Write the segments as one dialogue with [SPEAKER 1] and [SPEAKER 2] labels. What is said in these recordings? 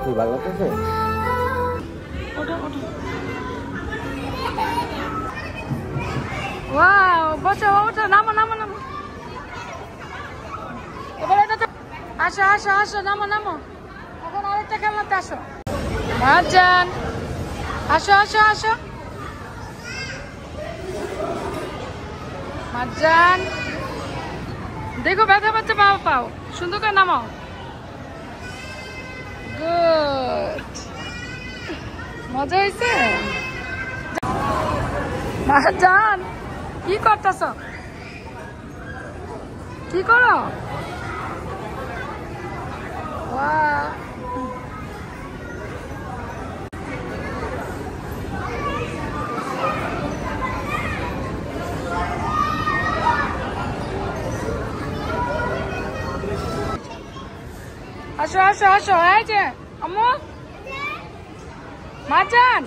[SPEAKER 1] কি ভালো লাগতেছে?
[SPEAKER 2] ওয়াও, বসো বসো, নামো নামো নামো। এবার এটা আসো আসো আসো, নামো নামো। এখন আরেকটা খেলনাতে আসো। মারজান, আসো আসো আসো। মারজান, দেখো ব্যথা পাচ্ছে, পাও পাও, সুন্দর করে নামাও। গুড, মজা হয়েছে। মারজান, কি করতেছ? কি করো? ওয়াও, আসো আসো আসো। এই যে আম্মু, মারজান,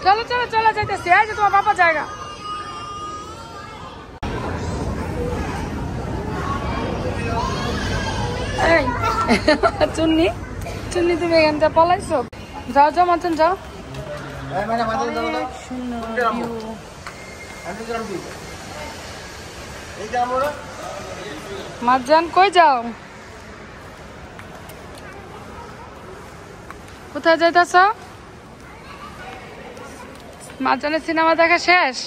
[SPEAKER 2] চলো চলো চলো, যাইতেছি। এই যে তোমার বাবা জায়গা। এই চুন্নি, চুন্নি তুমি এখান থেকে পলাইছো। যাও যাও মারজান, যাও। সুন্দর ভিউ। মারজান কই যাও? কোথায় যাইতেছ? মারজানের সিনেমা দেখা শেষ?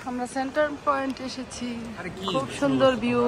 [SPEAKER 2] আমরা সেন্টার পয়েন্ট এসেছি, খুব সুন্দর ভিউ।